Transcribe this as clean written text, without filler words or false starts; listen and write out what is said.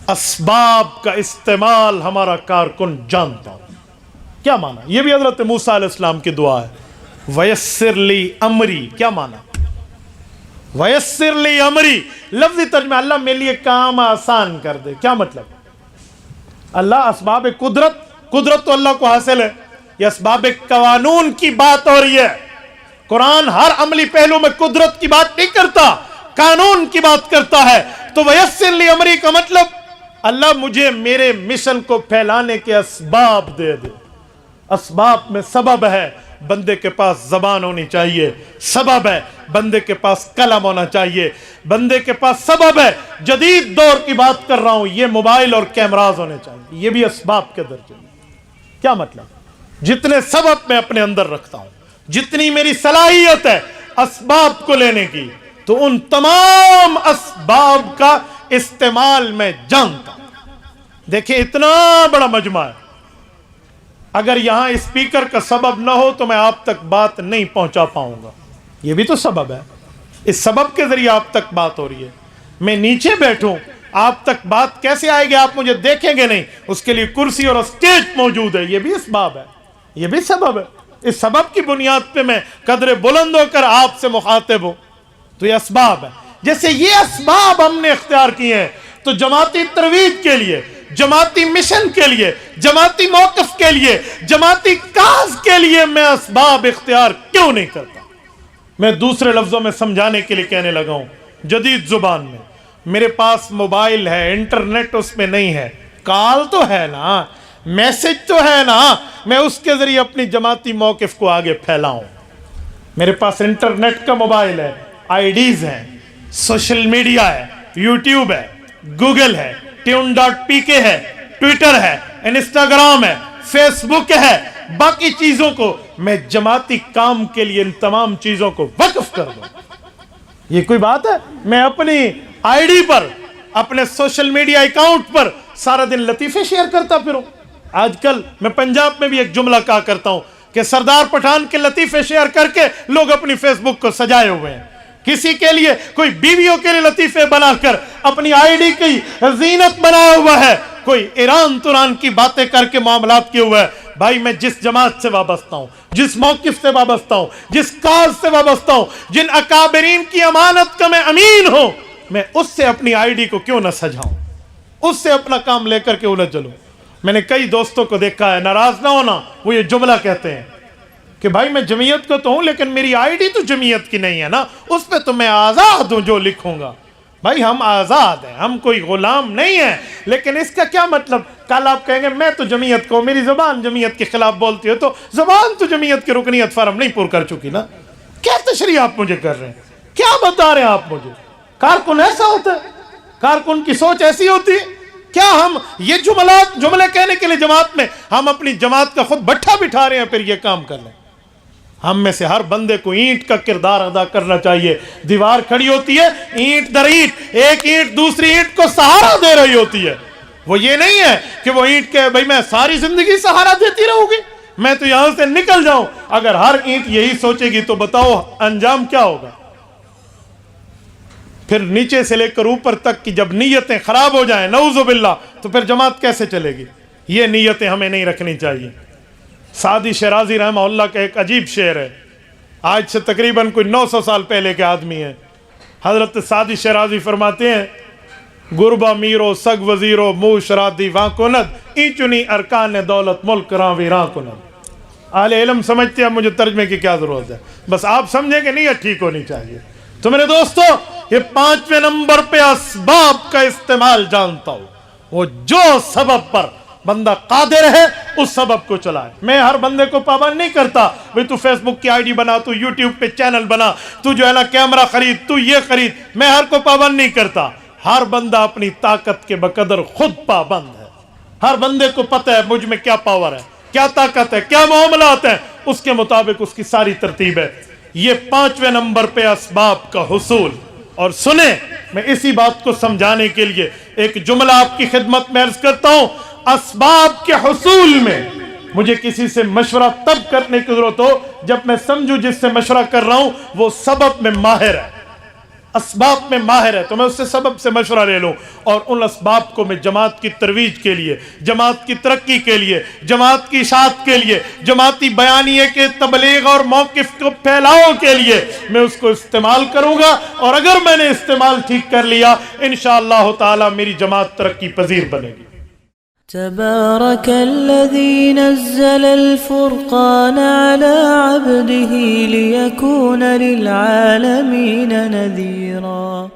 اسباب کا استعمال ہمارا کارکن جانتا ہوں. کیا مانا؟ یہ بھی حضرت موسیٰ علیہ السلام کی دعا ہے. ویسر لی امری، کیا مانا؟ ویسر لی امری لفظی ترجمہ، اللہ میرے لیے کام آسان کر دے. کیا مطلب؟ اللہ اسباب قدرت تو اللہ کو حاصل ہے، یہ اسباب قانون کی بات ہو رہی ہے. قرآن ہر عملی پہلو میں قدرت کی بات نہیں کرتا، قانون کی بات کرتا ہے. تو ویسر لی امری کا مطلب اللہ مجھے میرے مشن کو پھیلانے کے اسباب دے دے. اسباب میں سبب ہے، بندے کے پاس زبان ہونی چاہیے. سبب ہے، بندے کے پاس قلم ہونا چاہیے. بندے کے پاس سبب ہے، جدید دور کی بات کر رہا ہوں، یہ موبائل اور کیمراز ہونے چاہیے. یہ بھی اسباب کے درجے میں. کیا مطلب؟ جتنے سبب میں اپنے اندر رکھتا ہوں، جتنی میری صلاحیت ہے اسباب کو لینے کی، تو ان تمام اسباب کا استعمال میں جانتا ہوں. دیکھیں اتنا بڑا مجمع ہے، اگر یہاں اسپیکر کا سبب نہ ہو تو میں آپ تک بات نہیں پہنچا پاؤں گا. یہ بھی تو سبب ہے، اس سبب کے ذریعے آپ تک بات ہو رہی ہے. میں نیچے بیٹھوں، آپ تک بات کیسے آئے گی؟ آپ مجھے دیکھیں گے نہیں، اس کے لیے کرسی اور اسٹیج موجود ہے. یہ بھی اسباب ہے، یہ بھی سبب ہے. اس سبب کی بنیاد پہ میں قدر بلند ہو کر آپ سے مخاطب ہوں. تو یہ اسباب ہے. جیسے یہ اسباب ہم نے اختیار کیے ہیں، تو جماعتی ترویج کے لیے، جماعتی مشن کے لیے، جماعتی موقف کے لیے، جماعتی کاز کے لیے میں اسباب اختیار کیوں نہیں کرتا؟ میں دوسرے لفظوں میں سمجھانے کے لیے کہنے لگا ہوں، جدید زبان میں. میرے پاس موبائل ہے، انٹرنیٹ اس میں نہیں ہے، کال تو ہے نا، میسج تو ہے نا، میں اس کے ذریعے اپنی جماعتی موقف کو آگے پھیلاؤں. میرے پاس انٹرنیٹ کا موبائل ہے، آئی ڈیز ہیں، سوشل میڈیا ہے، یوٹیوب ہے، گوگل ہے، tune.pk ہے، ٹویٹر ہے، انسٹاگرام ہے، فیس بک ہے. باقی چیزوں کو میں جماعتی کام کے لیے ان تمام چیزوں کو وقف کر دوں. یہ کوئی بات ہے؟ میں اپنی آئی ڈی پر، اپنے سوشل میڈیا اکاؤنٹ پر سارا دن لطیفے شیئر کرتا پھروں. آج کل میں پنجاب میں بھی ایک جملہ کہا کرتا ہوں کہ سردار پٹھان کے لطیفے شیئر کر کے لوگ اپنی فیس بک کو سجائے ہوئے ہیں. کسی کے لیے، کوئی بیویوں کے لیے لطیفے بنا کر اپنی آئی ڈی کی زینت بنایا ہوا ہے، کوئی ایران تران کی باتیں کر کے معاملات کیے ہوا ہے. بھائی میں جس جماعت سے وابستہ ہوں، جس موقف سے وابستہ ہوں، جس کاز سے وابستہ ہوں، جن اکابرین کی امانت کا میں امین ہوں، میں اس سے اپنی آئی ڈی کو کیوں نہ سجاؤں، اس سے اپنا کام لے کر کیوں نہ چلوں. میں نے کئی دوستوں کو دیکھا ہے، ناراض نہ ہونا، وہ یہ جملہ کہتے ہیں کہ بھائی میں جمعیت کو تو ہوں لیکن میری آئی ڈی تو جمعیت کی نہیں ہے نا، اس پہ تو میں آزاد ہوں جو لکھوں گا. بھائی ہم آزاد ہیں، ہم کوئی غلام نہیں ہیں. لیکن اس کا کیا مطلب؟ کل آپ کہیں گے میں تو جمعیت کو، میری زبان جمعیت کے خلاف بولتی ہے، تو زبان تو جمعیت کی رکنیت فارم نہیں پور کر چکی نا. کیا تشریح آپ مجھے کر رہے ہیں؟ کیا بتا رہے ہیں آپ مجھے؟ کارکن ایسا ہوتا ہے؟ کارکن کی سوچ ایسی ہوتی ہے؟ کیا ہم یہ جملے کہنے کے لیے جماعت میں ہم اپنی جماعت کا خود بٹھا بٹھا رہے ہیں پھر یہ کام کر لیں؟ ہم میں سے ہر بندے کو اینٹ کا کردار ادا کرنا چاہیے. دیوار کھڑی ہوتی ہے، اینٹ در اینٹ، ایک اینٹ دوسری اینٹ کو سہارا دے رہی ہوتی ہے. وہ یہ نہیں ہے کہ وہ اینٹ کے بھائی میں ساری زندگی سہارا دیتی رہوں گی، میں تو یہاں سے نکل جاؤں. اگر ہر اینٹ یہی سوچے گی تو بتاؤ انجام کیا ہوگا؟ پھر نیچے سے لے کر اوپر تک کی جب نیتیں خراب ہو جائیں نعوذ باللہ، تو پھر جماعت کیسے چلے گی؟ یہ نیتیں ہمیں نہیں رکھنی چاہیے. سعدی شیرازی رحمہ اللہ کا ایک عجیب شعر ہے، آج سے تقریباً کوئی 900 سال پہلے کے آدمی ہیں. حضرت سعدی شیرازی فرماتے ہیں، گربا میرو سگ وزیرو مو شرادی وہاں کند اینچنی ارکان دولت ملک راں ویراں کند. اہل علم سمجھتے ہیں، مجھے ترجمے کی کیا ضرورت ہے، بس آپ سمجھیں کہ نیت ٹھیک ہونی چاہیے. تو میرے دوستو، یہ 5ویں نمبر پہ اسباب کا استعمال جانتا ہوں. وہ جو سبب پر بندہ قادر ہے اس سبب کو چلائے. میں ہر بندے کو پابند نہیں کرتا بھئی تو فیس بک کی آئی ڈی بنا، تو یوٹیوب پہ چینل بنا، تو جو ہے نا کیمرہ خرید، تو یہ خرید. میں ہر کو پابند نہیں کرتا. ہر بندہ اپنی طاقت کے بقدر خود پابند ہے. ہر بندے کو پتہ ہے مجھ میں کیا پاور ہے، کیا طاقت ہے، کیا معاملات ہیں، اس کے مطابق اس کی ساری ترتیب ہے. یہ 5ویں نمبر پہ اسباب کا حصول. اور سنیں، میں اسی بات کو سمجھانے کے لیے ایک جملہ آپ کی خدمت میں عرض کرتا ہوں. اسباب کے حصول میں مجھے کسی سے مشورہ تب کرنے کی ضرورت ہو جب میں سمجھوں جس سے مشورہ کر رہا ہوں وہ سبب میں ماہر ہے. اسباب میں ماہر ہے تو میں اس سے سبب سے مشورہ لے لوں، اور ان اسباب کو میں جماعت کی ترویج کے لیے، جماعت کی ترقی کے لیے، جماعت کی اشاعت کے لیے، جماعتی بیانیے کے تبلیغ اور موقف کو پھیلاؤ کے لیے میں اس کو استعمال کروں گا، اور اگر میں نے استعمال ٹھیک کر لیا انشاءاللہ تعالی میری جماعت ترقی پذیر بنے گی۔ تبارك الذي نزل الفرقان على عبده ليكون للعالمين نذيرا